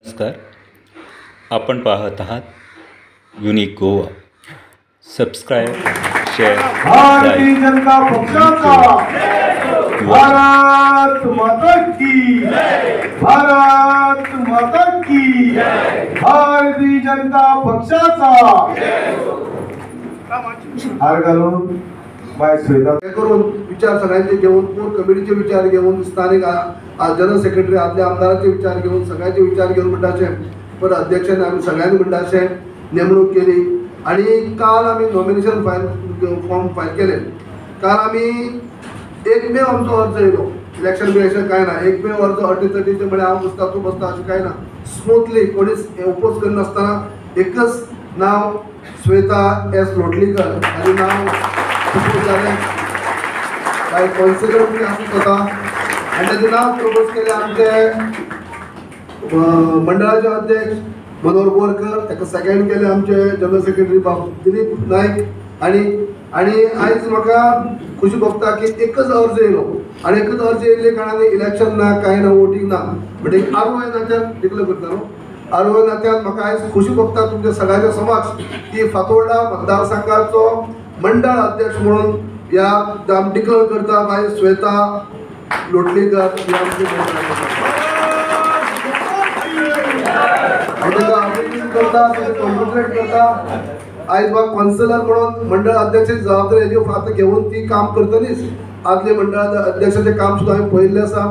नमस्कार. आपण पाहत आहात unique Goa. Subscribe, share, Bharatiya Janata पक्षाचा भारत माता की भारत माता की भारतीय जनता पक्षाचा हार घालून बाय सुविधा करून विचार सगळ्यांचे घेऊन कोर कमिटीचे विचार घेऊन स्थानिक जनरल सेक्रेटरी आदल्या आमदाराचे विचार घेऊन सगळ्यांचे विचार घेऊन म्हणटाचे पण अध्यक्षाने आम्ही सगळ्यांनी म्हणटाचे नेमणूक केली आणि काल आम्ही नॉमिनेशन फॉर्म फायल केले. काल आम्ही 1 मे आमचो अर्ज येयलो. इलेक्शन काय ना 1 मे अर्ज अटीतटीचे म्हणजे हांव बसता तूं बसता अशें काय ना. स्मूथली कोणीच ओपोज करनासतना एकच नाव श्वेता एस लोटलीकर हाजें नाव प्रपोज जालें. काय कॉन्सिडर बी आसूं जाता आनी ताजें नाव प्रपोज केलें आमचे मंडळाचे अध्यक्ष मनोहर बोरकर, ताका सेकंड केले आमचे जनरल सेक्रेटरी दिलीप नायक आणि आयज म्हाका खुशी भोगता की एकच अर्ज येयलो आनी एकच अर्ज येयल्ले कारणान इलेक्शन ना काय ना वोटींग ना म्हणजे आरओआय नात्यान डिक्लेअर करता न्हू. आरओआय नात्यान म्हाका आयज खुशी भोगता तुमच्या सगळ्यांच्या समक्ष की फातोर्डा मतदारसंघाचो मंडळ अध्यक्ष म्हणून ह्या आमी डिक्लेअर करता बाय श्वेता लोटलीकर ही आमची करता. आयज बाग कॉन्सिलर म्हणून मंडळ अध्यक्षाची जबाबदारी हेजी आता घेऊन ती काम करतलीच. आदले मंडळ अध्यक्षाचे काम सुद्धा आम्ही पळयल्लें आसा.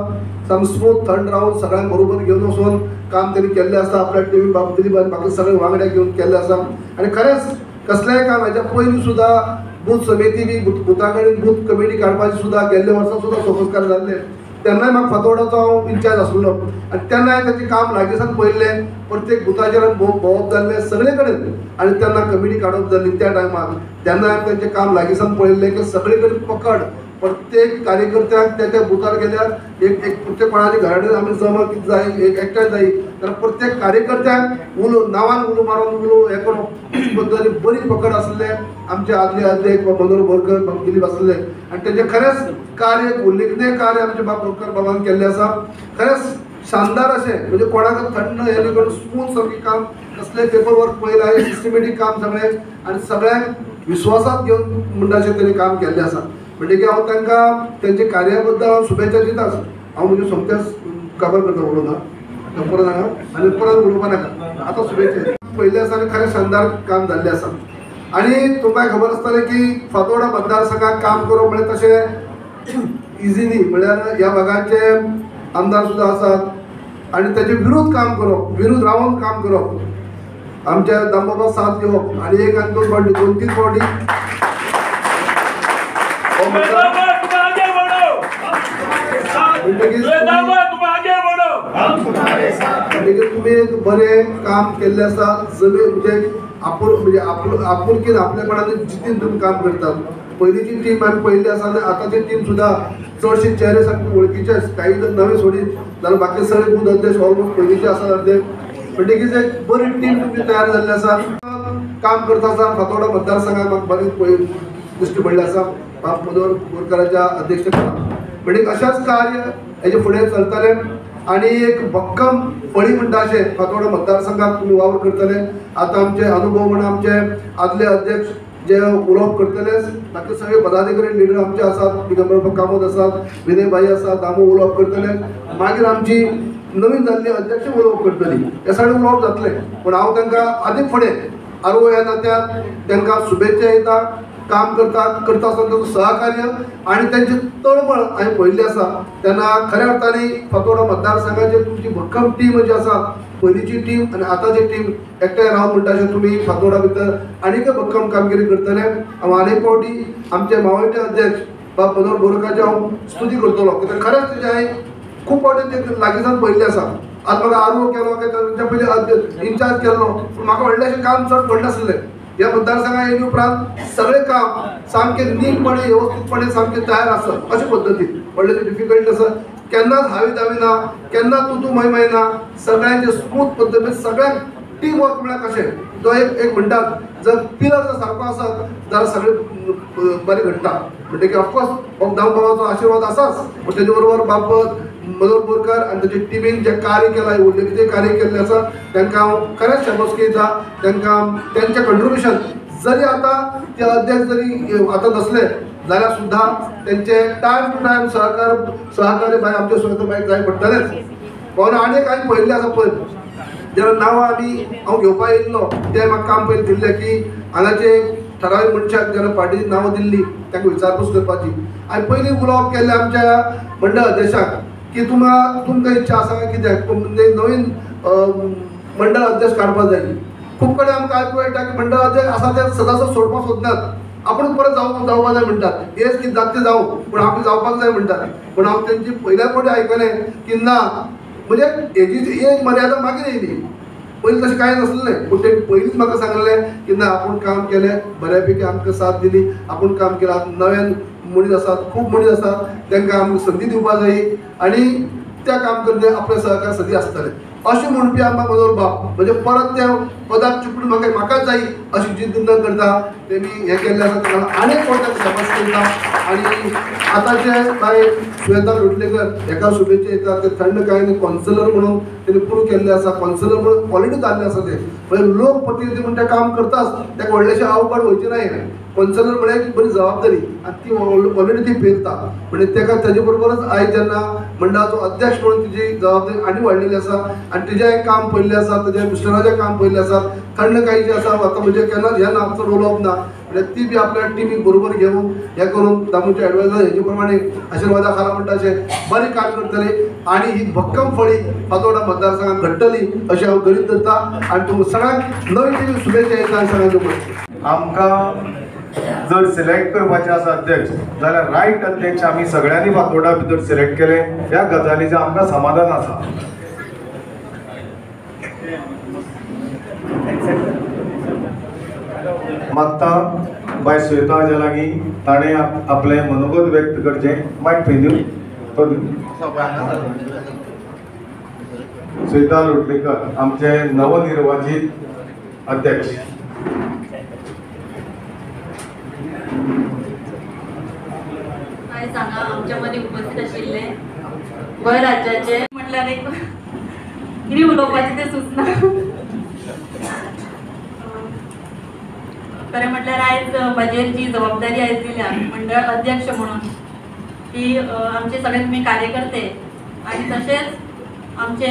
साम स्मूथ थंड रावन सगळ्यांक बरोबर घेवन वचून काम त्यांनी केल्लें आसा. आपल्या टीमी दिलीप बाकी सगळे वांगड्याक घेवन केल्लें आसा आनी खरेंच कसलेंय काम हेच्या पयलीं सुद्धा बूथ समिती बी बुथा कडेन बूथ कमिटी काडपाची सुद्धा गेल्ल्या वर्सा सुद्धा सोपस्कार जाल्ले. तेन्नाय म्हाका फातोर्डाचो हांव इंचार्ज आसलो आनी तेन्नाय ताचें काम लागींसान पळयल्लें. प्रत्येक बुथाचेर भोंवप जाल्लें सगळे कडेन आनी तेन्ना कमिटी काडप जाल्ली त्या टायमार. तेन्ना हांवें ताचें काम लागींसान पळयल्लें की सगळे कडेन पकड प्रत्येक कार्यकर्त्याक त्या बुथार गेल्यार एक प्रत्येक कोणाच्या घराडेन आमी जमा कितें जाय एक एकठांय जायी जाल्यार प्रत्येक कार्यकर्त्याक उलो नांवान उलो मारून उलो हें करप अशे पद्दतीन बरी पकड आसले आमचे आदले अध्यक्ष मनोहर बोरकर दिलीप आसले आनी तेजें खरेंच कार्य उल्लेखनीय कार्य आमचे बोरकर बाबान केल्लें आसा. खरेंच शानदार अशें म्हणजे कोणाक थंड हे करून स्मूथ सारकें काम कसलें पेपर वर्क पळयलां सिस्टमॅटीक काम सगळें आनी सगळ्यांक विश्वासात घेवन म्हणटाशें तेणी काम केल्लें आसा. म्हणजे की हांव तांकां तेंचे कार्या बद्दल हांव शुभेच्छा दिताच. हांव म्हणजे सोमतेच खबर करता उलोवना परत आनी परत उलोवपा नाका आतां शुभेच्छा पयले आसा आनी खरें शानदार काम जाल्लें आसा. आनी तुमकां खबर आसतलें की फातोर्डा मतदारसंघात काम करप म्हणजे तशें इजी न्ही. म्हळ्यार ह्या भागाचे आमदार सुद्धा आसात आनी तेजे विरोध काम करप विरोध रावन काम करप आमच्या दामबाबा साथ घेवप आनी एक आनी दोन फावटी 2-3 फावटी तुम्ही एक बरें काम केल्लें आसा. सगळे म्हणजे आपुलकीन आपल्या कोणान जितीन तुम्ही काम करतात. पयलींची टीम आमी पळयल्ली आसा आनी आतांची टीम सुद्धा चडशे चेहरे सारके वळखीचे काही जर नवे सोडीत जाल्यार बाकी सगळे बूथ अध्यक्ष ऑलमोस्ट पयलींचे आसात अध्यक्ष. म्हणटकीच एक बरी टीम तुमची तयार जाल्ली आसा. काम करता आसा फातोर्डा मतदारसंघात म्हाका बरें दिश्टी पडलें आसा मनोहर बोरकाराच्या अध्यक्षतेखाला. म्हणजे अशाच कार्य हेजे फुडें चलतले आनी एक भक्कम फळी म्हणटा अशें फातोर्डा मतदारसंघात तुमी वावर करतले. आतां आमचे अनुभव म्हणून आमचे आदले अध्यक्ष जे उलोवप करतलेच बाकी सगळे पदाधिकारी लिडर आमचे आसात. दिगंबर कामत आसात, विनय भाई आसात, दामो उलोवप करतले. मागीर आमची नवीन जाल्ली अध्यक्ष उलोवप करतली. हे सगळें उलोवप जातलें पूण हांव तांकां आदीक फुडें आरओ ह्या नात्यान तांकां शुभेच्छा दिता. काम करता आसतना सहकार्य आणि त्यांची तळमळ हांवें पळयल्ली आसा. तेन्ना खऱ्या अर्थान फातोर्डा मतदारसंघाची तुमची भक्कम टीम जी आसा पयलींची टीम आनी आतांची टीम एकठांय रावन म्हणटा अशें तुमी फातोर्डा भितर आनीक भक्कम कामगिरी करतले. हांव आनीक फावटी आमचे मावळटे अध्यक्ष बाब मनोहर बोरकाराची हांव स्तुती करतलो कित्याक खरेंच तेजे हांवें खूब फावटी ते लागींसान पळयल्लें आसा. आज म्हाका आरओ केलो ताच्या पयलीं इंचार्ज केल्लो पूण म्हाका व्हडलेशें काम चड पडनासलें. या मतदारसंघात येयले उपरांत सगळे काम सामके नीटपणे व्यवस्थितपणे सामके तयार आसत अशे पद्दतीन व्हडलेशें डिफिकल्ट आसा. केन्नाच हावी दावी ना, केन्ना तूं मैमाय ना. सगळ्यांचे स्मूथ पद्दतीन सगळ्यांक टीम वर्क म्हळ्यार कशें तो एक म्हणटात जर पिलर जर सारको आसत जाल्यार सगळे बरें घडटा. म्हणजे की ऑफकोर्स दामबाबाचो आशिर्वाद आसाच पण तेजे बरोबर बाबत मनोहर बोरकार आनी ताच्या टिमीन जे कार्य केलां उल्लेखनीय कार्य केल्लें आसा तांकां हांव खरेंच शाबासकी दिता. तांकां तेंचें कंट्रिब्युशन जरी आतां ते अध्यक्ष जरी आतां नसले जाल्यार सुद्दां तेंचे टायम टू टायम सहकार्य भाई आमचे सुरताबाईक जाय पडटलेंच. म्हणून आनीक हांवें पळयल्लें आसा पळय जेन्ना नांवां हांव घेवपा येयल्लो ते म्हाका काम पयलीं दिल्लें की हांगाचे ठरावीक मनशाक जेन्ना पार्टीची नांवां दिल्लीं तांकां विचारपूस करपाची. हांवें पयलीं उलोवप केल्लें आमच्या मंडळ अध्यक्षाक की तुमकां इच्छा आसा कित्याक म्हणजे नवीन मंडळ अध्यक्ष काडपाक जाय. खूब कडेन आमकां आयकूं येता की मंडळ अध्यक्ष आसा ते सदांच सोडपाक सोदनात. आपूण परत जावपाक जाय म्हणटात. एज कितें जाता तें जावं पूण आमी जावपाक जाय म्हणटात. पूण हांव तेंची पयल्या फावटी आयकलें की ना म्हणजे एजीची एज मर्यादा मागीर येयली. पयलीं तशें कांय नासलें पूण तेणी पयलींच म्हाका सांगलें की ना आपूण काम केलें बऱ्यापैकी आमकां साथ दिली आपूण काम केलां. नव्यान मनीस आसात खूब मनीस आसात तांकां आमकां संदी दिवपाक जाय आनी त्या काम करते आपले सहकार सदी आसतले अशें म्हणपी आमकां मनोहर बाब म्हणजे परत त्या पदाक चुकून म्हाकाच जाय अशी जिद्द न करता तेणी हें केल्लें आसा. ताका आनीक कोण शाबासकी दिता. आनी आतांचे बाय श्वेता लोटलेकर एका शुभेच्छा येतात ते थंड कांय कॉन्सलर म्हणून तेणी प्रूव केल्लें आसा. कॉन्सलर म्हणून क्वॉलिटी जाल्लें आसा ते म्हणजे लोक प्रतिनिधी म्हणून तें काम करताच ताका व्हडलेशें अवघड वयचें न्हय. कॉन्सलर म्हळ्यार एक बरी जबाबदारी आनी ती ऑलरेडी ती पेलता म्हणजे ताका तेजे बरोबरच आयज जेन्ना मंडळाचो अध्यक्ष म्हणून तिजी जबाबदारी आनी वाडलेली आसा आनी तिजें काम पयल्लें आसा तेज्या मिस्टराचें काम पयल्लें आसा. थंड काही जे आसा आतां म्हणजे केन्ना ह्या नांवाचो रोल ऑफ ना म्हणजे ती बी आपल्या टिमीक बरोबर घेवन हें करून दामूचे एडवायजर हेजे प्रमाणे आशिर्वादा खाला म्हणटा अशें बरें काम करतले आनी ही भक्कम फळी फातोर्डा मतदारसंघात घडटली अशें हांव गरीब धरता. आनी तुमकां सगळ्यांक नवी टिमी शुभेच्छा येता आनी सगळ्यांक आमकां जर सिलेक्ट करपाचें आसा अध्यक्ष जाल्यार रायट अध्यक्ष आमी सगळ्यांनी फातोर्डा भितर सिलेक्ट केले ह्या गजालीचें आमकां समाधान आसा. मागता बाय श्वेता हाजे लागीं ताणें आपलें मनोगत व्यक्त करचें. मायक थंय दिवं तो श्वेता लोटलेकर आमचे नवनिर्वाचित अध्यक्ष. काय सांगा आमच्यामध्ये उपस्थित आशिल्ले गोंय राज्याचे म्हटल्यार एक कितें उलोवपाचें तें सुचना. खरें म्हटल्यार आयज म्हजेर जी जबाबदारी आयज दिल्या मंडळ अध्यक्ष म्हणून ती आमचे सगळे तुमी कार्यकर्ते आनी तशेंच आमचे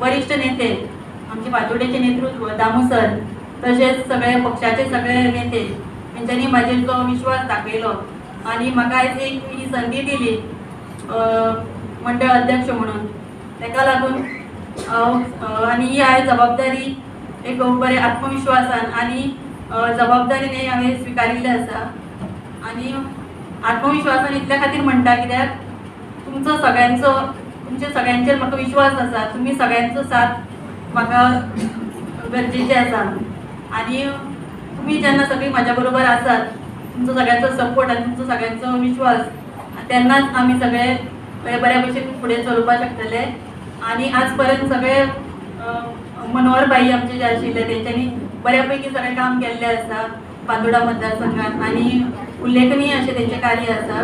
वरिश्ठ नेते आमचे फातोर्डेचे नेतृत्व दामू सर तशेंच सगळे पक्षाचे सगळे नेते तेंच्यांनी म्हाजेर जो विश्वास दाखयलो आनी म्हाका आयज एक ही संदी दिली मंडळ अध्यक्ष म्हणून ताका लागून आनी ही आयज जबाबदारी एक बरे आत्मविश्वासान आनी जबाबदारीने हांवें स्विकारिल्लें आसा. आनी आत्मविश्वासान इतल्या खातीर म्हणटा कित्याक तुमचो तुमचे सगळ्यांचेर म्हाका विश्वास आसा. तुमी सगळ्यांचो साथ म्हाका गरजेचे आसा आनी तुमी जेन्ना सगळीं म्हाज्या बरोबर आसात तुमचो सगळ्यांचो सपोर्ट आनी तुमचो सगळ्यांचो विश्वास तेन्नाच आमी सगळे बऱ्या भशेन फुडें चलपाक शकतले. आनी आज पर्यंत सगळे मनोहर भाई आमचे जे आशिल्ले तेंच्यांनी बऱ्यापैकी सगळें काम केल्लें आसा फातोर्डा मतदारसंघात आनी उल्लेखनीय अशें तेंचें कार्य आसा.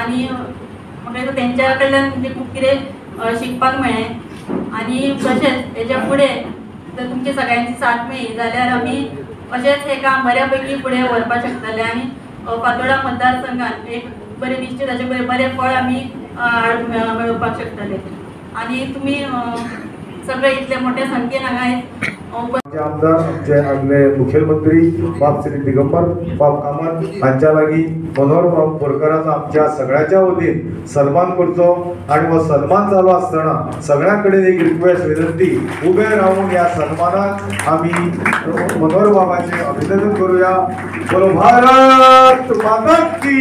आनी म्हाका तेंच्या कडल्यान म्हणजे खूब कितें शिकपाक मेळ्ळें आनी तशेंच हेच्या फुडें जर तुमची सगळ्यांची साथ मेळ्ळी जाल्यार आमी अशेंच हें काम बऱ्यापैकी फुडें व्हरपाक शकतले आनी फातोर्डा मतदारसंघात एक बरें निश्चित अशें बरें फळ आमी मेळोवपाक शकतले. आनी तुमी सगळे इतले मोठ्या संख्येन हांगा आमदार आमचे आदले मुखेलमंत्री बाब श्री दिगंबर बाब कामत हांच्या लागीं मनोहर बाब बोरकाराचो आमच्या सगळ्यांच्या वतीन सन्मान करचो आनी हो सन्मान चालू आसतना सगळ्यां कडेन एक रिक्वेस्ट विनंती उबे रावन ह्या सन्मानाक आमी मनोहर बाबाचें अभिनंदन करूया. बोलो भारत माता की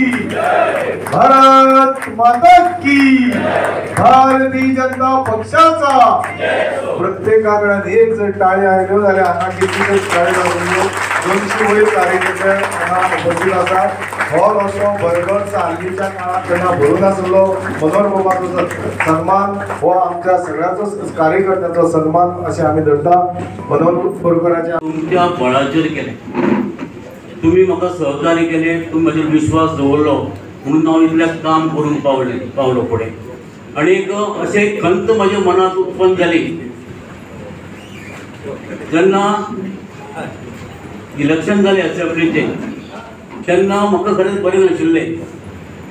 भारत माता की भारतीय जनता पक्षाचा प्रत्येका कडल्यान एक जर टाळी आयल्यो जाल्यार हांगा कितलीच टाळी जाल्यो 200 वयर कार्यकर्ते हांगा उपस्थित आसात. हो असो भरगत हालींच्या काळात केन्ना भरूं नासलो. मनोहर बाबाचो सन्मान हो आमच्या सगळ्यांचो कार्यकर्त्याचो सन्मान अशें आमी धरता. मनोहर बोरकाराच्या तुमच्या बळाचेर केलें तुम्ही म्हाका सहकार्य केलें तुम्ही म्हजेर विश्वास दवरलो म्हणून हांव इतलें काम करून पावलो फुडें. आणि एक असे खंत माझ्या मनात उत्पन्न झाली जेन्ना इलेक्शन जालें असेंब्लीचें तेन्ना म्हाका खरेंच बरें नाशिल्लें,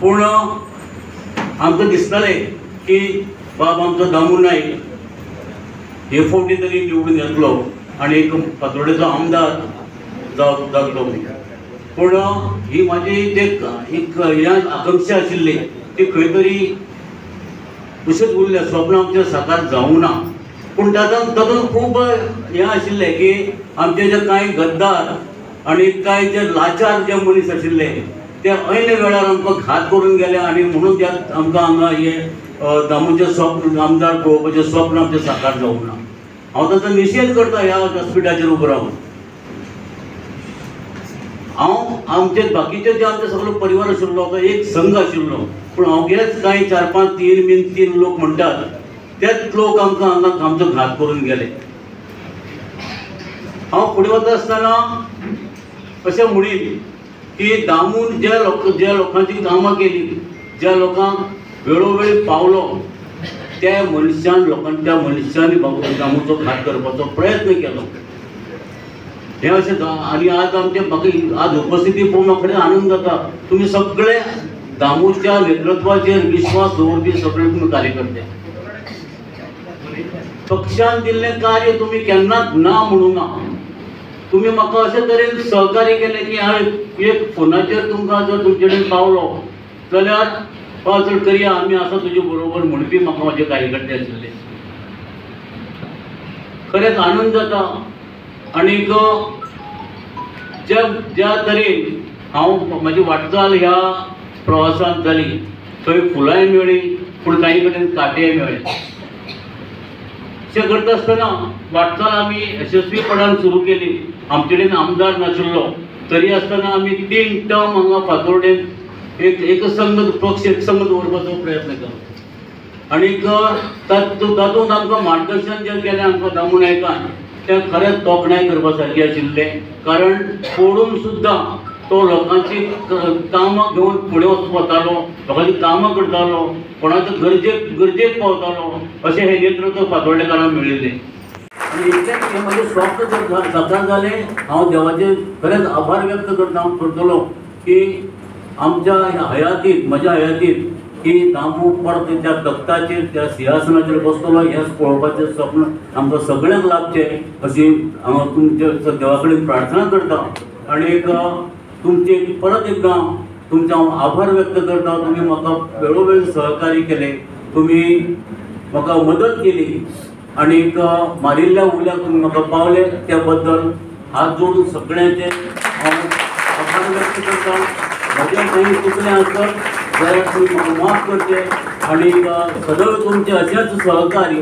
पूण आमकां दिसतालें की बाब आमचो दामू नायक हे फावटी तरी निवडून येतलो आनी एक फातोर्डेचो आमदार जातलो. पूण ही म्हाजी जे एक आकांक्षा आशिल्ली ती खंय तरी तशेंच उरलें, स्वप्न आमचें साकार जावूं ना. पूण तातूंत खूब हें आशिल्लें की आमचे जे कांय गद्दार आनी कांय जे लाचार जे मनीस आशिल्ले ते ऐन वेळार आमकां घात करून गेले आनी म्हणून त्या आमकां हांगा हे दामूचें स्वप्न आमदार पळोवपाचें स्वप्न आमचें साकार जावूं ना. हांव ताचो निशेध करता ह्या व्यासपिठाचेर उबो रावन. हांव आमचे बाकीचे जे आमचे सगळो परिवार आशिल्लो तो एक संघ आशिल्लो, पूण अवघेच कांय 4-5 तीन लोक म्हणटात तेच लोक आमकां हांगा आमचो घात करून गेले. हांव फुडें वता आसतना अशें म्हणीन की दामून ज्या लोकांची कामां केली, ज्या लोकांक वेळोवेळी पावलो त्या मनशांनी दामूचो घात करपाचो प्रयत्न केलो. हे अशें आनी आज आमचे म्हाका आज उपस्थिती पळोवन म्हाका खरेंच आनंद जाता. तुमी सगळे दामूच्या नेतृत्वाचेर विश्वास दवरपी सगळे तुमी कार्यकर्ते. पक्षान दिल्लें कार्य तुमी केन्नाच ना म्हणूं ना. तुमी म्हाका अशे तरेन सहकार्य केलें की हांव एक फोनाचेर तुमकां जर तुमचे कडेन पावलो जाल्यार चल करया आमी आसा तुजे बरोबर म्हणपी म्हाका म्हाजे कार्यकर्ते आशिल्ले. खरेंच आनंद जाता. आनीक ज्या तरेन हांव म्हाजी वाटचाल ह्या प्रवासांत जाली थंय फुलांय मेळ्ळी पूण कांय कडेन काटेय मेळ्ळे. अशें करता आसतना वाटचाल आमी यशस्वीपणान सुरू केली. आमचे कडेन आमदार नाशिल्लो तरी आसतना आमी 3 टर्म हांगा फातोर्डेन एक संगत पक्ष एक संगत दवरपाचो प्रयत्न केलो. आनीक तातूंत आमकां मार्गदर्शन जें केलें आमकां दामू नायकान तें खरेंच तोखणाय करपा सारकें आशिल्लें. कारण पडून सुद्दां तो लोकांची कामां घेवन फुडें वतालो, लोकांची कामां करतालो, कोणाच्या गरजेक पावतालो अशें हें नेतृत्व फातोर्डेकारांक मेळिल्लें. आनी इतलेंच हें म्हाजें स्वप्न साकार जालें. हांव देवाचें खरेंच आभार व्यक्त करतलो की आमच्या हयातीत म्हज्या हयातीत की दामू परत त्या तख्ताचेर त्या सिंहासनाचेर बसतलो हें पळोवपाचें स्वप्न आमकां सगळ्यांक लाभचें अशी हांव तुमच्या देवा कडेन प्रार्थना करता. आनीक तुमचे परत एकदां तुमचे हांव आभार व्यक्त करता. तुमी म्हाका वेळोवेळ सहकार्य केलें, तुमी म्हाका मदत केली आनीक मारिल्ल्या उल्याक तुमी म्हाका पावले त्या बद्दल हात जोडून सगळ्यांचे हांव आभार व्यक्त करता. म्हजें काही चुकलें आसत जाल्यार तुमी म्हाका माफ करचे आनीक सदैव तुमचें अशेंच सहकार्य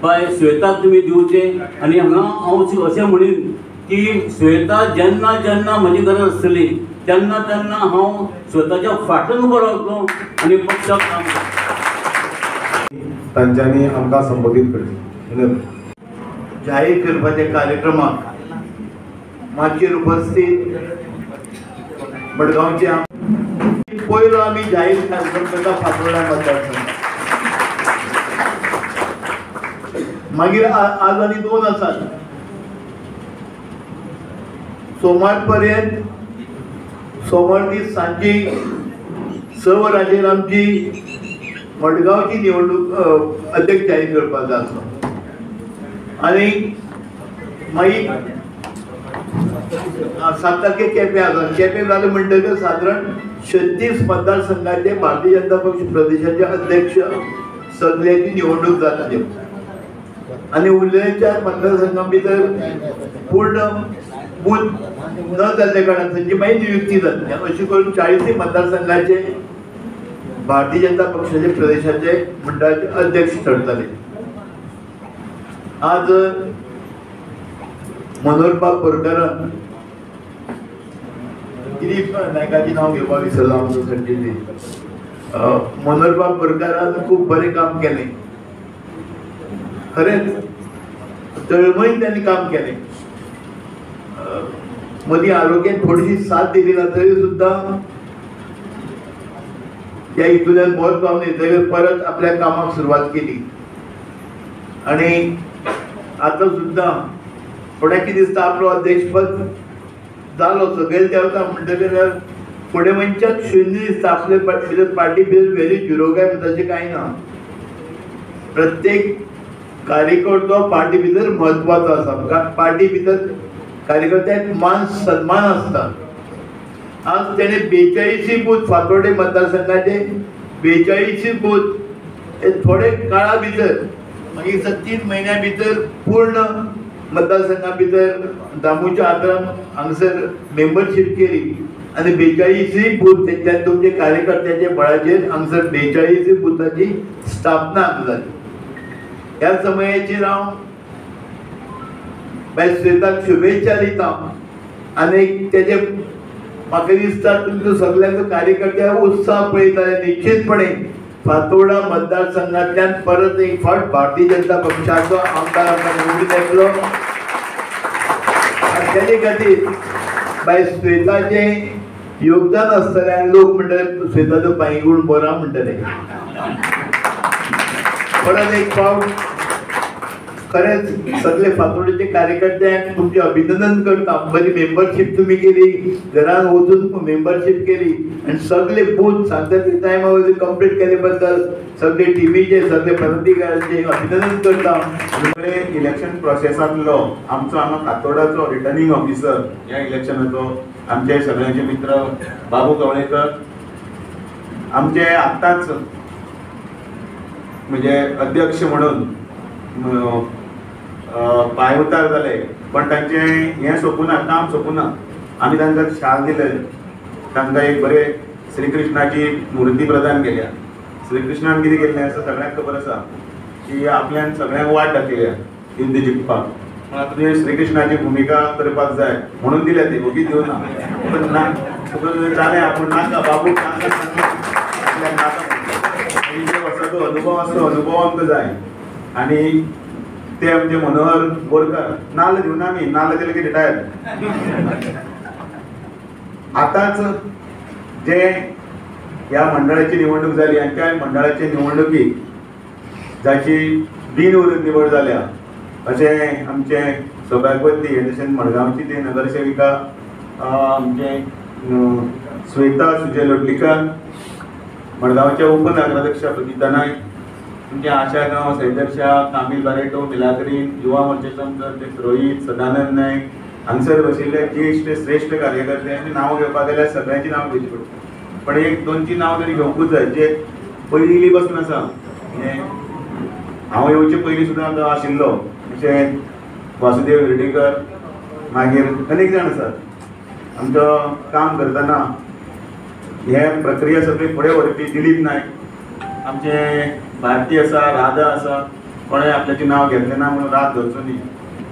बाय श्वेताक तुमी दिवचें. आनी हांगा हांव अशें म्हणीन की श्वेता जेन्ना जेन्ना म्हजी गरज आसतली तेन्ना तेन्ना हांव श्वेताच्या फाटून उबो रावतलो आनी पक्षाक काम करतलो. तांच्यांनी आमकां संबोधीत करचें. जाहीर करपाच्या कार्यक्रमाक मागीर उपस्थित मडगांवचे पयलो आमी जाहीर कार्यक्रम करता फातोर्डा मतदारसंघात. मागीर आज आनी 2 आसात. सोमार पर्यंत सोमार दीस सांजी 6 वरांचेर आमची मडगांवची निवडणूक अध्यक्ष जाहीर करपाक जाय आसलो. आनी मागीर 7 तारखेक केपें आसा. केपें जालें म्हणटकीर सादारण 36 मतदारसंघाचे भारतीय जनता पक्ष प्रदेशाचे अध्यक्ष सगळ्यांची निवडणूक जाताली आनी उरलेल्या 4 मतदारसंघां भितर पूर्ण बूथ न जाल्ल्या कारणान तांची मागीर नियुक्ती जातली. अशें करून 40 मतदारसंघाचे भारतीय जनता पक्षाचे प्रदेशाचे मंडळाचे अध्यक्ष ठरतले. आज मनोहरबाब बोरकारान दिलीप नायकाचें नांव घेवपाक विसरलो आमचो संजय. मनोहरबाब बोरकारान खूब बरें काम केलें. खरेंच तळमळीन त्यांनी काम केलें. मदीं आरोग्यान थोडीशी साथ दिली ना तरी सुद्दां त्या हितूंतल्यान मत पावन येतकीर परत आपल्या कामाक सुरवात केली. आणि आतां सुद्दां कोणाक कितें दिसता आपलो अध्यक्षपद जालो सकयल देंवता म्हणटकीर फुडें मनशाक शुन्य दिसता. आपले भितर पार्टी भितर व्हेरी झिरो काय तशें कांय ना. प्रत्येक कार्यकर्तो पार्टी भितर म्हत्वाचो आसा. पार्टी भितर कार्यकर्त्याक मान सन्मान आसता. आज तेणे 42 बूथ फातोर्डे मतदारसंघाचे 42 बूथ थोडे काळा भितर मागीर 3 म्हयन्या भितर पूर्ण मतदारसंघा भितर दामूच्या आग्राम हांगसर मेंबरशीप केली आणि 42 बूथ तेंच्यान तुमचे कार्यकर्त्याच्या बळाचेर हांगसर 42 बुथाची स्थापना जाली. ह्या समयाचेर हांव बाय श्वेताक शुभेच्छा दिता आनी तेजे म्हाका दिसता तुमचो सगळ्यांचो कार्यकर्त्या उत्साह पळयताले निश्चितपणे फातोर्डा मतदारसंघांतल्यान परत एक फावट भारतीय जनता पक्षाचो आमदार आमकां निवडून येतलो. तेजे खातीर बाय श्वेताचें योगदान आसतलें. लोक म्हणटले श्वेताचो पांयगुण बरो म्हणटले. परत एक फावट खरेंच सगळे फातोर्डेचे कार्यकर्त्यांक तुमचे अभिनंदन करता. बरी मेंबरशीप तुम्ही केली, घरान वचून मेंबरशीप केली आणि सगळे बूथ सांगता ते टायमा वयले कंप्लीट केले बद्दल सगळे टीमीचे सगळे पदाधिकाऱ्यांचे अभिनंदन करता. इलेक्शन प्रोसेसांतलो आमचो हांगा फातोर्डाचो रिटर्निंग ऑफिसर ह्या इलेक्शनाचो आमचे सगळ्यांचे मित्र बाबू कवळेकर आमचे आत्ताच म्हणजे अध्यक्ष म्हणून पांयउतार जाले. पण तांचे हें सोंपूना, काम सोंपूना. आमी तांकां शाल दिले. तांकां एक बरे श्रीकृष्णाची मुर्ती प्रदान केल्या. श्रीकृष्णान कितें केल्लें आसा सगळ्यांक खबर आसा की आपल्यान सगळ्यांक वाट दाखयल्या युध्द जिखपाक. पूण आतां तुवें श्रीकृष्णाची भुमिका करपाक जाय म्हणून दिल्या ती ओगी दिवना. पण ना तुका जालें आपूण नाका बाबू आपल्याक नाका वर्साचो अनुभव आसा तो अनुभव आमकां जाय. आनी ते आमचे मनोहर बोरकार नाल्ल दिवना आमी. नाल्ल दिले की रिटायर. आतांच जे ह्या मंडळाची निवडणूक जाली आनी त्या मंडळाचे निवडणुकीक जाची बिनविरोध निवड जाल्या अशें आमचे सौभाग्यवती तशेंच मडगांवची ती नगरसेविका आमचे श्वेता सुजय लोटलीकर, मडगांवच्या उपनगराध्यक्ष प्रतीता नायक, तुमचे आशा गांव सैदर्शा, कामील बारेटो, मिलाग्रीन, युवा मोर्चाचे अध्यक्ष रोहित सदानंद नायक, हांगसर बशिल्ले ज्येष्ठ श्रेष्ठ कार्यकर्त्यांची नांवां घेवपाक गेल्यार सगळ्यांची नांवां घेवची पडटा. पण एक 2-3 नांव तरी घेवंकूच जाय जे पयलीं पासून आसा. हांव येवचे पयलीं सुद्दां तो आशिल्लो अशें वासुदेव हिरडेकर, मागीर अनेक जाण आसात आमचो काम करतना हे प्रक्रिया सगळी फुडें व्हरपी. दिलीप नायक आमचे भारती आसा, राधा आसा. कोणें आपल्याचें नांव घेतलें ना म्हणून राग धरचो न्ही.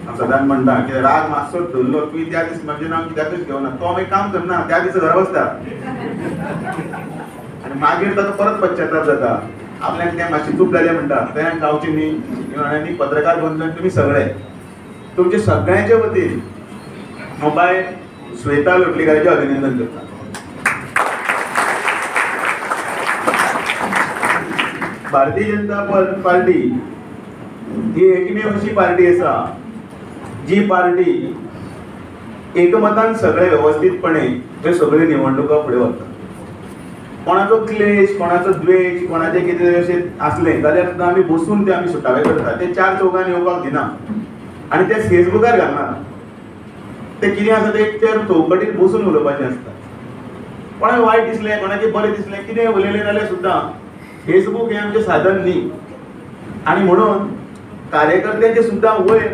हांव सदांच म्हणटा की राग मातसो धरलो तुवें त्या दीस म्हजें नांव कित्याकूच घेवना. तो आमी काम करना त्या दिसा घरा बसता आनी मागीर ताका परत पश्चाताप जाता. आपल्याक तें मातशी चूक जाली म्हणटा तें गांवची न्ही आनी पत्रकार बंधून तुमी सगळे तुमचे सगळ्यांचे वतीन हांव बाय श्वेता लोटलीकराचें अभिनंदन करता. भारतीय जनता पार्टी ही एकमेव अशी पार्टी आसा जी पार्टी एकमतान सगळे व्यवस्थितपणे ते सगळे निवडणुका फुडें व्हरता. कोणाचो क्लेश, कोणाचो द्वेष, कोणाचें कितें अशें आसलें जाल्यार सुद्दां आमी बसून ते आमी सुटावे करता. ते 4 चौगांनी येवपाक दिना आनी ते फेसबुकार घालना. ते कितें आसा ते एक तर चौकटीत बसून उलोवपाचें आसता. कोणाक वायट दिसलें, कोणाचें बरें दिसलें, कितें उलयलें जाल्यार सुद्दां फेसबूक हें आमचें साधन न्ही. आनी म्हणून कार्यकर्त्यांचे सुद्दां वयर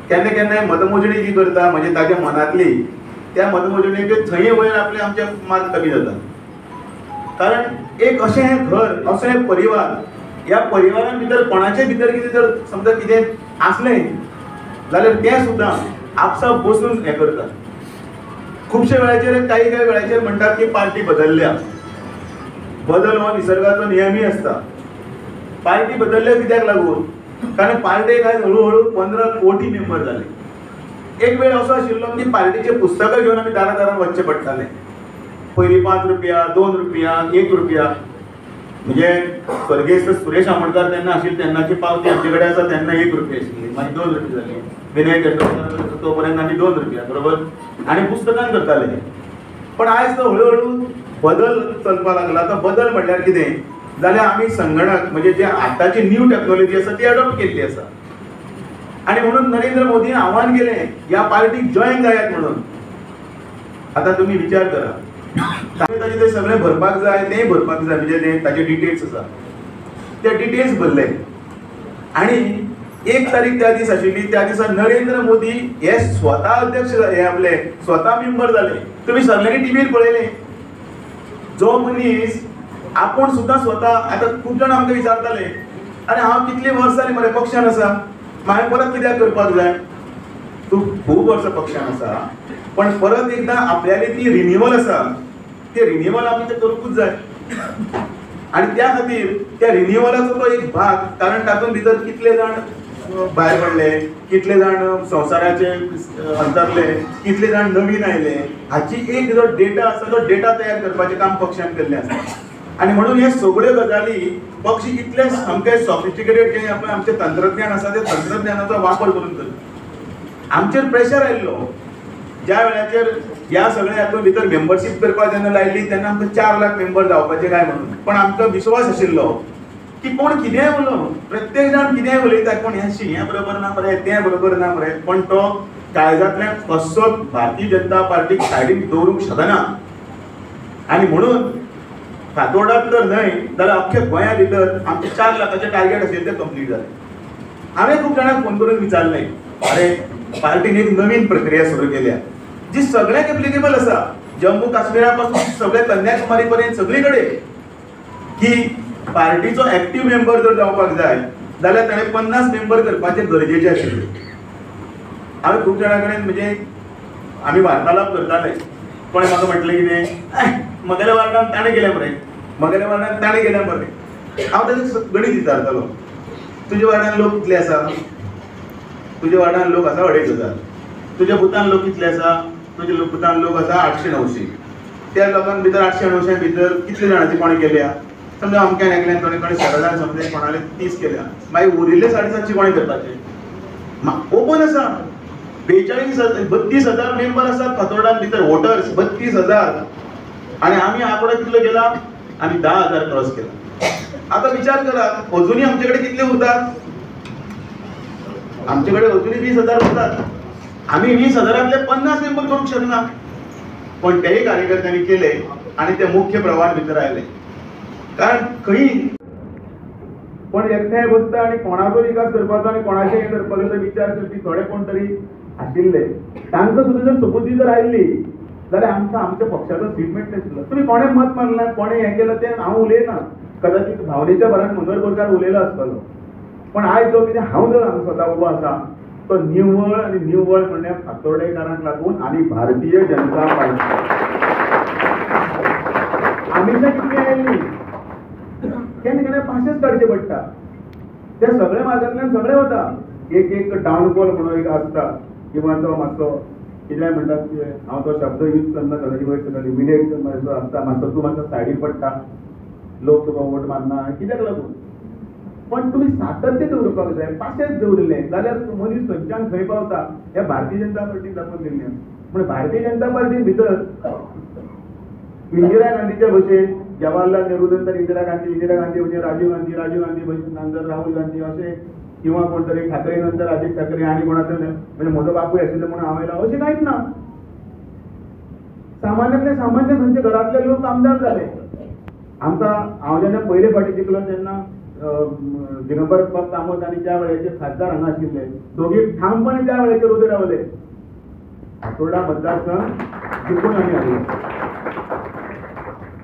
केन्ना केन्नाय मतमोजणी जी करता म्हणजे ताच्या मनांतली त्या मतमोजणीचे थंय वयर आपले आमचे मार्क कमी जाता. कारण एक अशें हें घर, असो हें परिवार, ह्या परिवारां भितर कोणाचे भितर कितें जर समजा कितें आसलें जाल्यार तें सुद्दां आपसाप बसून हें करता. खुबशे वेळाचेर काही वेळाचेर म्हणटात की पार्टी बदलल्या. बदल हो निसर्गाचो नियमूय आसता. पार्टी बदलल्या कित्याक लागून? कारण पार्टेक आयज हळूहळू 15 कोटी मेंबर जाले. एक वेळ असो आशिल्लो की पार्टीचे पुस्तकां घेवन आमी दारादारान वचचें पडटालें. पयलीं 5 रुपया, 2 रुपया, 1 रुपया. म्हणजे स्वर्गीय सुरेश आमोणकर तेन्ना आशिल्ले तेन्नाची पावती आमचे कडेन आसा तेन्ना 1 रुपया आशिल्ली, मागीर 2 रुपया जाली. विनय तेंडुलकर तो पर्यंत आमी 2 रुपया बरोबर आनी पुस्तकां करताले. पण आयज तो हळूहळू बदल चलपाक लागला. आता बदल म्हटल्यार कितें जाल्यार आमी संगणक म्हणजे जे आतांची न्यू टेक्नॉलॉजी आसा ती अडॉप्ट केल्ली आसा. आणि म्हणून नरेंद्र मोदीन आव्हान केलें ह्या पार्टीक जॉईन जायात म्हणून. आता तुम्ही विचार करा ताचे ते सगळे भरपाक जाय तें भरपाक जाय म्हणजे ते ताचे डिटेल्स आसा ते डिटेल्स भरले. आणि 1 तारीख त्या दीस आशिल्ली त्या दिसा नरेंद्र मोदी हे स्वता अध्यक्ष हे आपले स्वता मेंबर जाले. तुम्ही सगळ्यांनी टीव्हीर पळयले जो मनीस आपूण सुद्धा स्वता आता खूब जाण आमकां विचारताले अरे हांव कितली वर्स जाली मरे पक्षान आसा हांवें परत कित्याक करपाक जाय. तूं खूब वर्सां पक्षान आसा पण परत एकदा आपल्याली ती रिन्युअल आसा ते रिन्युअल आमी ते करूंकूच जाय. आणि त्या खातीर त्या रिन्युअलाचो तो एक भाग कारण तातूंत भितर कितले जाण भायर पडले कितले जाण संवसाराचे अंतरले कितले जाण नवीन आयले हाची एक जो डेटा आसा तो डेटा तयार करपाचें काम पक्षान केल्लें आसा. आणि म्हणून हे सगळ्यो गजाली पक्ष इतले सामके सॉफिस्टिकेटेड जे आमचें तंत्रज्ञान आसा ते तंत्रज्ञानाचो वापर करून करता. आमचेर प्रेशर आयिल्लो ज्या वेळाचेर ह्या सगळ्या हातूंत भितर मेंबरशीप करपाक जेन्ना लायली तेन्ना आमकां 4 लाख मेंबर जावपाचे काय म्हणून. पण आमकां विश्वास आशिल्लो की कोण कितेंय उलो प्रत्येक जाण कितेंय उलयता कोण हें बरोबर ना मरे तें बरोबर ना मरे पण तो काळजांतल्यान कसोच भारतीय जनता पार्टीक सायडीक दवरूंक शकना. आणि म्हणून फातोर्डात तर न्हय जाल्यार अख्ख्या गोंया भितर आमचे 4 लाखाचे टार्गेट आशिल्ले ते कंप्लीट जाले. हांवें खूब जाणांक फोन करून विचारलें अरे पार्टीन एक नवीन प्रक्रिया सुरू केल्या जी सगळ्यांक एप्लिकेबल आसा जम्मू काश्मीरा पासून सगळे कन्याकुमारी पर्यंत सगळी कडेन की पार्टीचो एक्टिव्ह मेंबर जर जावपाक जाय जाल्यार ताणें 50 मेंबर करपाचे गरजेचे आशिल्ले. हांवें खूब जाणां कडेन म्हणजे आमी वार्तालाप करताले पण म्हाका म्हटलें कितें म्हगेल्या वार्डान ताणें गेलें मरे म्हगेल्या वार्डान ताणें गेलें मरे. हांव ताचें गणीत विचारतालो तुज्या वार्डान लोक कितले आसा तुज्या वार्डान लोक आसा 2,500 तुज्या बुथान लोक कितले आसा तुज्या बुथान लोक आसा 800-900 त्या लोकांक भितर 800-900 भितर कितले जाणांची कोणी केल्या समजा अमक्यान एकल्यान कोणी 7,000 समजे कोणाले 30 केल्या मागीर उरिल्ले 750 कोणी करपाचे ओपन आसा. 32,000 मेंबर आसात फातोर्डान भितर वोटर्स 32,000 आणि आमी आंकडो कितलो केला आमी 10,000 क्रॉस केला. आता विचार करा अजूनही आमचे कडेन कितले उरतात आमचे कडेन अजूनही 20,000 उरतात. आमी 20,000तले 50 मेंबर करूंक शकना पण तेही कार्यकर्त्यांनी केले आणि ते मुख्य प्रवाहान भितर आयले. कारण खंय पण एकठांय बसता आणि कोणाचो विकास करपाचो आणि कोणाचें हें करपाचो विचार करपी थोडे कोण तरी आशिल्ले तांकां सुद्दां जर सबुती जर आयिल्ली जाल्यार आमकां आमच्या पक्षाचो स्टेटमेंट नासलो. तुमी कोणें मत मारलां कोणें हें केलं तें हांव उलयना कदाचित भावनेच्या भरान मनोहर बोरकार उलयलो आसतलो पण आयज जो कितें हांव जर हांगा स्वता उबो आसा तो निव्वळ आणि निव्वळ म्हणजे फातोर्डेकारांक लागून आणि भारतीय जनता पार्टी आमिषां कितली आयिल्ली केन्ना केन्ना पाशेच काडचे पडटा त्या सगळ्या मार्गांतल्यान सगळें वता. एक डावनफॉल म्हणून एक आसता किंवा तो मातसो कितें म्हणटात की हांव तो शब्द यूज करना ताची वयर सकयल इमिडिएट मातसो आसता मातसो तूं मातसो सायडीक पडटा लोक तुका वोट मारना कित्याक लागून. पण तुम्ही सातत्य दवरपाक जाय पाशेंच दवरलें जाल्यार मनीस खंयच्यान खंय पावता हे भारतीय जनता पार्टीन दाखोवन दिल्लें. पूण भारतीय जनता पार्टीन भितर इंदिरा गांधीच्या भशेन जवाहरलाल नेहरू नंतर इंदिरा गांधी म्हणजे राजीव गांधी भशेन नंतर राहुल गांधी अशें किंवा कोण तरी ठाकरे नंतर आदित्य ठाकरे आनी कोणाचो म्हणजे म्हजो बापूय आशिल्लो म्हणून हांव येयला अशें कांयच ना. सामान्यांतले सामान्य खंयचे घरांतले लोक आमदार जाले. आमकां हांव जेन्ना पयले फावटी जिखलो तेन्ना दिगंबर कामत आनी त्या वेळेचे खासदार हांगा आशिल्ले दोगी ठामपणे त्या वेळेचेर उबे रावले. फातोर्डा मतदारसंघ जिखून आमी हाडलो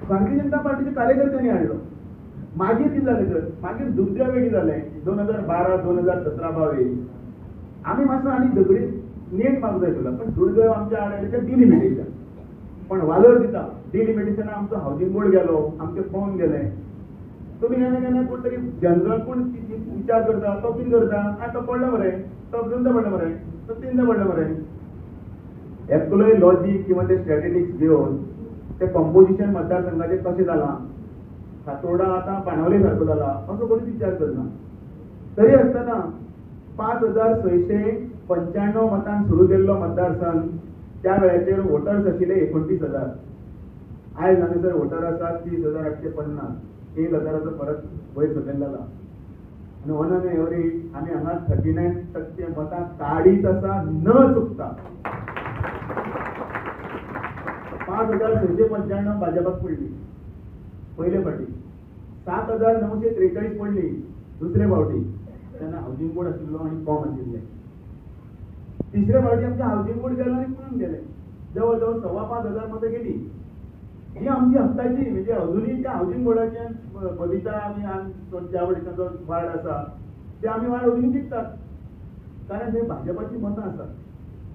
भारतीय जनता पार्टीच्या कार्यकर्त्यांनी हाडलो. मागीर कितें जालें तर मागीर दुसऱ्या वेळी जालें 2012-2017-22 आमी मातसो आनी झगडी नेट मारूंक जाय आशिल्लो पण दुर्दैव आमच्या आडायलें डिलिमिटेशन. पण वालोर दिता डिलिमिटेशना आमचो हावजींग बोर्ड गेलो आमचे फोन गेले. तुम्ही केन्ना कोण तरी जनरल कोण विचार करता तो कितें करता तो पडलो मरे तो दोनदा पडलो मरे तो तीनदा पडलो मरे. एकलोय लॉजीक किंवा ते स्ट्रॅटेजिक्स घेवन ते कंपोजिशन मतदारसंघाचें कशें जालां फातोर्डा आता बाणावले सारको जाला असो कोणीच विचार करना. तरी आसतना 5,695 मतांक सुरू केल्लो मतदारसंघ त्या वेळाचेर वोटर्स आशिल्ले 29,000. आयज हांगासर वोटर आसात 30,850. 1,000चो फरक वयर सकयल जाला. आनी ऑन एन एवरेज आमी हांगा 39% मतां काडीत आसा न चुकता. 5,695 भाजपाक पडली पयले फावटी, 7,943 पडली दुसरे फावटी, तेन्ना हावजींग बोर्ड आशिल्लो आनी कॉम आशिल्ले. तिसरे फावटी आमचे हावजींग बोर्ड गेलो आनी कॉम गेले. जवळ जवळ 5,500 मतां गेली. ही आमची हक्काची, म्हणजे अजूनही त्या हावजींग बोर्डाचे बदिता आमी ज्या वटेनचो वार्ड आसा ते आमी वार्ड अजूनही जिखतात, कारण ते भाजपाची मतां आसात.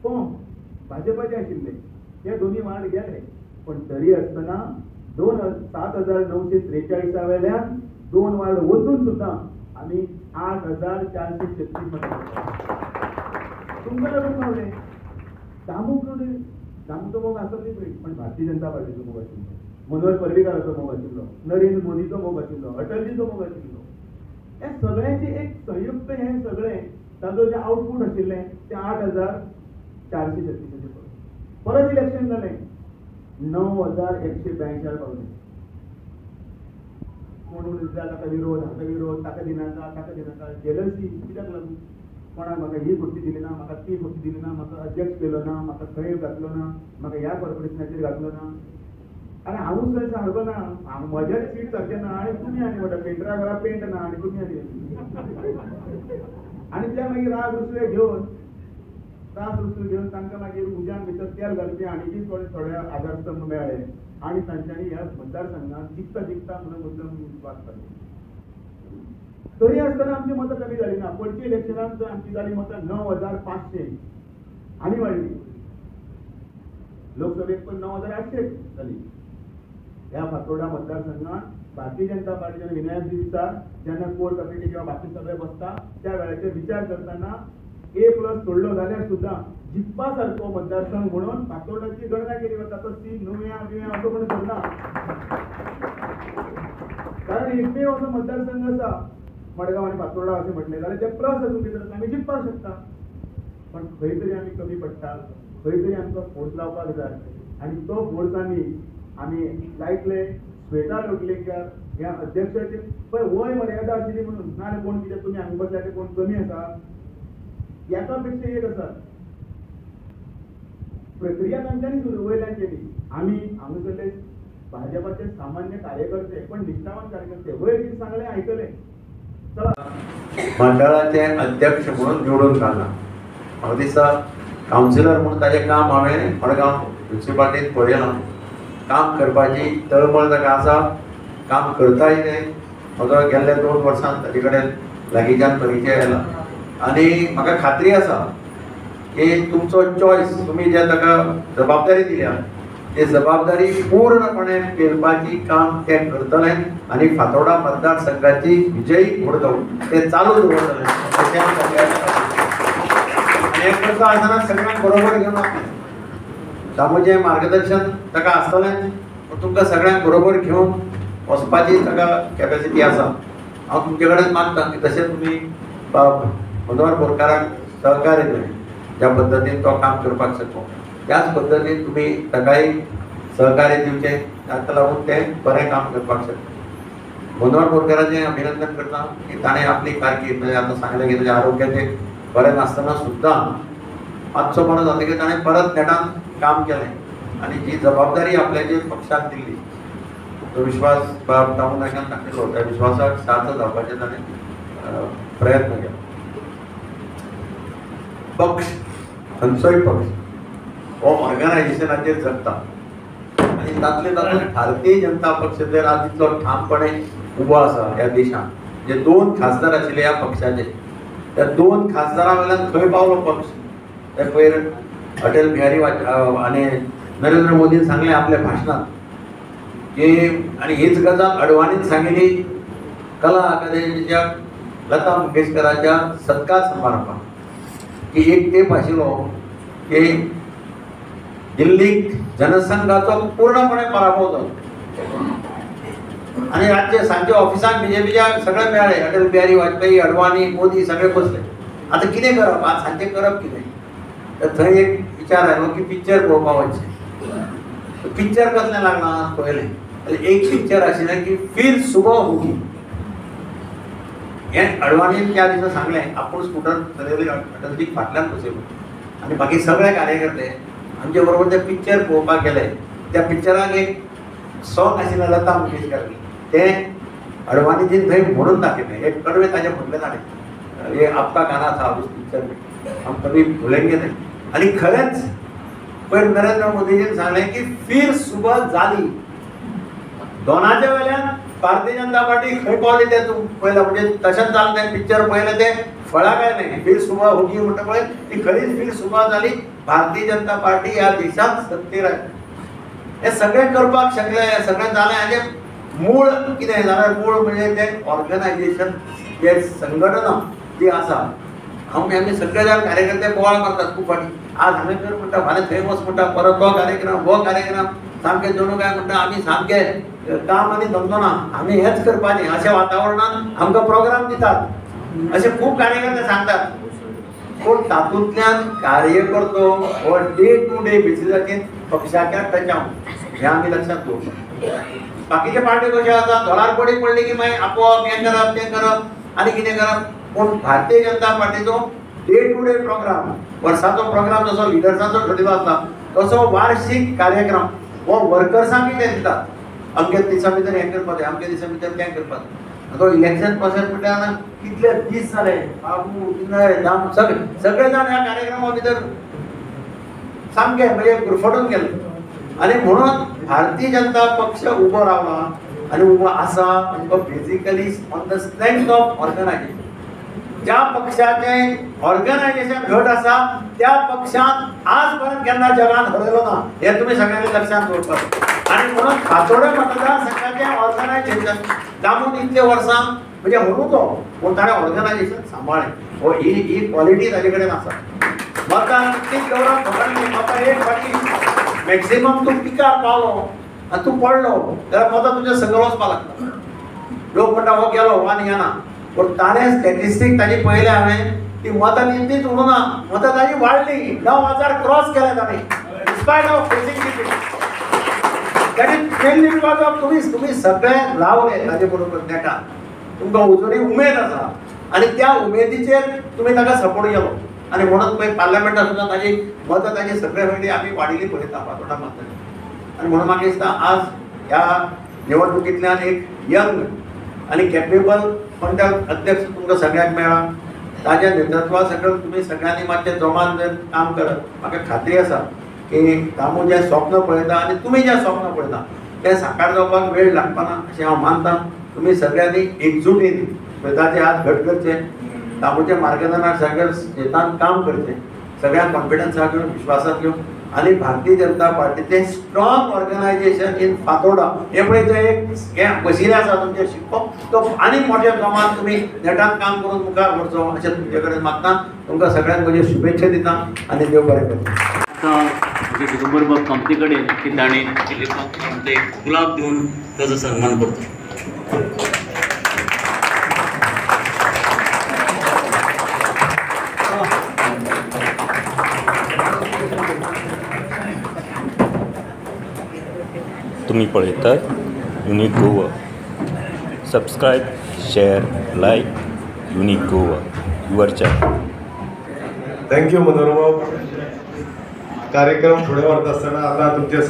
कॉम भाजपाचे आशिल्ले, ते दोन्ही वार्ड गेले. पण तरी आसतना 7,943 वेल्यान 2 वार्ड वचून सुद्धा आमी 8,436 मतां तुमकां लागून पावले. दामूचो मोग आसली पण भारतीय जनता पार्टीचो मोग आशिल्लो, मनोहर पर्रीकाराचो मोग आशिल्लो, नरेंद्र मोदीचो मोग आशिल्लो, अटलजीचो मोग आशिल्लो. हे सगळ्यांचे एक संयुक्त हे सगळें ताजो जे आउटपूट आशिल्लें ते 8,436 परत इलेक्शन जालें 9,182 पावले. म्हणून ताका विरोध हाका विरोध, ताका दिनाका जेलसी कित्याक लागून? कोणाक म्हाका ही फुटी दिली ना, म्हाका ती फुटी दिली ना, म्हाका अध्यक्ष केलो ना, म्हाका खंय घातलो ना, म्हाका ह्या कॉर्पोरेशनाचेर घातलो ना. अरे हांवूच थंय सारको ना, म्हजें सीट सारकें ना आनी तुमी आनी म्हणटा पेंटरा घरा पेंट ना आनी तुमी आनी ते मागीर राग रुसले घेवन तांकां मागीर उज्यान भितर तेल घालपी आनीकय थोडे आधारस्तंभ मेळ्ळे आनी तांच्यांनी ह्या मतदारसंघात जिखता म्हणून मुद्दम वाद काडले. तरी आसतना आमची मतां कमी जाली ना. पयलीं इलेक्शनांत आमची जाली मतां 9,500 आनी वाडली. लोकसभेक पण 9,800 जाली. ह्या फातोर्डा मतदारसंघात भारतीय जनता पार्टीच्या विनायक दिसता जेन्ना कोर कमिटी किंवा बाकी सगळे बसता त्या वेळाचेर विचार करताना A+ सोडलो जाल्यार सुद्धा जिखपा सारको मतदारसंघ म्हणून फातोर्डाची गणना केली वता. तो ती नुव्या असो म्हणून धरना, कारण एकमेव असो मतदारसंघ आसा मडगांव आनी फातोर्डा अशें म्हटलें जाल्यार ते प्लस हातूंत भितर आमी जिखपाक शकता. पण खंय तरी आमी कमी पडटा, खंय तरी आमकां फोर्स लावपाक जाय. आनी तो फोर्स आमी लायतले स्वेता लोटलेकर ह्या अध्यक्षाचे पळय वय मर्यादा आशिल्ली म्हणून, नाजाल्यार कोण कितें तुमी हांगा बसल्याचे कोण कमी आसा? एका पेक्षा एक आसा. प्रक्रिया तांच्यांनी सुरू वयल्यान केली. आमी हांगासरले भाजपाचे सामान्य कार्यकर्ते पण निश्ठावान कार्यकर्ते वयर कितें सांगलें आयकलें. मंडळाचे अध्यक्ष म्हणून निवडून काडला. म्हाका दिसता कावन्सिलर म्हणून ताजें काम हांवें मडगांव म्युन्सिपाल्टींत पळयलां. काम करपाची तळमळ ताका आसा, काम करताय ते. म्हजो गेल्ल्या 2 वर्सांत ताजे कडेन लागींच्यान परिचय आयला आनी म्हाका खात्री आसा की तुमचो चॉयस, तुमी जे ताका जबाबदारी दिल्या ती जबाबदारी पूर्णपणे पेलपाची काम ते करतले आनी फातोर्डा मतदारसंघाची विजयी घोडदौड ते चालू दवरतले. एक करता आसतना सगळ्यांक बरोबर घेवन दामूचें मार्गदर्शन ताका आसतलें, पूण तुमकां सगळ्यांक बरोबर घेवन वचपाची ताका कॅपेसिटी आसा. हांव तुमचे कडेन मागतां की तशें तुमी मनोहर बोरकाराक सहकार्य दिलें, ज्या पद्दतीन तो काम करपाक शकलो त्याच पद्दतीन तुमी ताकाय सहकार्य दिवचें, ताका लागून ते बरें काम करपाक शकता. मनोहर बोरकाराचें अभिनंदन करता की ताणें आपली कारकीर्द म्हणजे आतां सांगलें की ताच्या आरोग्याचें बरें नासतना सुद्दां मातसो बरो जातकीर ताणें परत नेटान काम केलें आनी जी जबाबदारी आपल्याचेर पक्षाक दिल्ली तो विश्वास बाब दामू नायकान दाखयलो. त्या विश्वासाक सार्थ जावपाचें ताणें प्रयत्न केलो. पक्ष खंयचोय पक्ष हो ऑर्गनायझेशनाचेर जगता आनी तातले तातूंत भारतीय जनता पक्ष जर आज इतलो ठामपणे उबो आसा ह्या देशांत, जे 2 खासदार आशिल्ले ह्या पक्षाचे, त्या 2 खासदारां वयल्यान खंय पावलो पक्ष? ते पयर अटल बिहारी आनी नरेंद्र मोदीन सांगलें आपल्या भाशणांत की, आनी हीच गजाल अडवाणीन सांगिल्ली कला अकादेमीच्या लता मंगेशकराच्या सत्कार समारंभात की एक तेप आशिल्लो की दिल्लीक जनसंघाचो पूर्णपणे पराभव जालो आणि रातचे सांजे ऑफिसांत बीजेपीच्या सगळे मेळ्ळे, अटल बिहारी वाजपेयी, अडवाणी, मोदी सगळे बसले. आता कितें करप, आज सांजे करप कितें? तर थंय एक विचार आयलो की पिक्चर पळोवपाक वचचें. पिक्चर कसलें लागना पळयलें. एक पिक्चर आशिल्लें की फिर सुबह होगी. हें अडवाणीन त्या दिसा सांगलें, आपूण स्कूटर चलयलें अटलजीक फाटल्यान बसयलो आनी बाकी सगळे कार्यकर्ते आमचे बरोबर ते पिक्चर पळोवपाक गेले. त्या पिक्चराक एक सॉंग आशिल्लें लता मंगेशकराचें, तें अडवाणीजीन थंय म्हणून दाखयलें. एक कडवे ताजे म्हटलें ताणें, हे आपका गाना था उस पिक्चर में, हम कभी भुलेंगे नहीं. आणि खरेंच पयर नरेंद्र मोदीजीन सांगलें की फिर सुबह जाली. दोनाच्या वेल्यान भारतीय जनता पार्टी खंय पावली तें तूं पळयलां. म्हणजे तशेंच जालें तें पिक्चर पळयलें तें फळाक आयलें. फिर सुबह होगी म्हणटा पळय ती खरीच फिर सुबह जाली. भारतीय जनता पार्टी ह्या देशांत सत्तेर आयली. हे सगळें करपाक शकले, हें सगळें जालें. हाजें मूळ कितें जाल्यार मूळ म्हणजे तें ऑर्गनायजेशन, जे संघटना जी आसा. आमी सगळे जाण कार्यकर्ते बोवाळ मारतात खूब फाटी. आज हांवें कर म्हणटा, फाल्यां थंय वच म्हणटा, परत तो कार्यक्रम हो कार्यक्रम. सामकें जणू काय म्हणटा आमी सामकें काम आनी धंदो ना, आमी हेंच करपाचें अशें वातावरणांत आमकां प्रोग्राम दितात. अशे खूब कार्यकर्ते सांगतात. पूण तातूंतल्यान कार्यकर्तो हो डे टू डे बेसिसाचेर पक्षाच्या टचावन हें आमी लक्षांत दवरतात. बाकीचे पार्टी कशे आसा, दोलार पडी पडली की मागीर आपोवप हें करप तें करप आनी कितें करप. पूण Bharatiya Janata पार्टीचो day to day programme, वर्साचो प्रोग्राम जसो लिडर्सांचो ठरलेलो आसता तसो वार्षिक कार्यक्रम हो वर्कर्सांक ते दितात. अमके दिसा भितर हें करपाचें, अमके दिसा भितर तें करपाचें. तो इलेक्शन प्रोसेस म्हणटा कितले दीस जाले, बाबू विनय दाम सगळे जाण ह्या कार्यक्रमा भितर सामके म्हणजे गुरफटून गेले. आनी म्हणून भारतीय जनता पक्ष उबो रावला आनी उबो आसा आमकां basically on the strength of organisation. ज्या पक्षाचें ऑर्गनायजेशन घट आसा त्या पक्षान आज पर्यंत केन्ना जगान हरयलो ना, हें तुमी सगळ्यांनी लक्षांत दवरपाचें. आनी म्हणून फातोड्या मतदारसंघाचें ऑर्गनायजेशन दामून इतले वर्सां म्हणजे म्हणून तो पूण ताणें ऑर्गनायजेशन सांबाळ्ळें. हो ही क्वॉलिटी ताजे कडेन आसा. मतदान कितलीं दवरप खबर न्ही. म्हाका एक फावटी मॅक्सिमम तूं पिकार पावलो आनी तूं पडलो जाल्यार मतां तुजें सगळें वचपाक लागता. लोक म्हणटा हो गेलो हो आनी येना. पूण ताणें स्टॅटिस्टीक ताजी पळयलें हांवें, ती मतां निमतीच उरूना, मतां ताजी वाडली. 9,000 क्रॉस केले ताणें डिस्पायट ऑफ फेसिंग डिफीट. ताणी मेनली बिकॉज ऑफ तुम्ही सगळे लावले ताजे बरोबर नेटान. तुमकां अजुनूय उमेद आसा आनी त्या उमेदीचेर तुमी ताका सपोर्ट केलो. आनी म्हणून पळय पार्लमेंटात सुद्दां ताजी मतां ताजी सगळे फावटी आमी वाडिल्ली पळयता फातोडा मातदार. आनी म्हणून म्हाका दिसता आज ह्या निवडणुकींतल्यान एक यंग आनी कॅपेबल पंचायत अध्यक्ष तुमकां सगळ्यांक मेळ्ळा. ताज्या नेतृत्वा सकयल तुमी सगळ्यांनी मातशें जोमान जर काम करत, म्हाका खात्री आसा की दामू जें स्वप्न पळयता आनी तुमी जें स्वप्न पळयता तें साकार जावपाक वेळ लागपाना अशें हांव मानतां. तुमी सगळ्यांनी एकजुटीन स्वताचे हात घट करचे, दामूच्या मार्गदर्शना सकयल शेतान काम करचें, सगळ्यांक कॉन्फिडन्साक घेवन विश्वासात घेवन. आनी Bharatiya Janata पार्टीचें strong organisation in Fatorda हें पळय तें एक हें बशिल्लें आसा तुमचें शिकप. तो आनी मोठ्या प्रमाणात तुमी नेटान काम करून मुखार व्हरचो अशें तुमचे कडेन मागतां. तुमकां सगळ्यांक म्हज्यो शुभेच्छा दितां आनी देव बरें करता. दिगंबर बाब कामती कडेन की ताणें आमकां एक गुलाब दिवन ताचो सन्मान करता. तुम्ही पळयतात unique Goa. Subscribe, share, like unique Goa your channel. Thank you Manohar बाब. कार्यक्रम फुडें व्हरता आसतना आतां तुमचे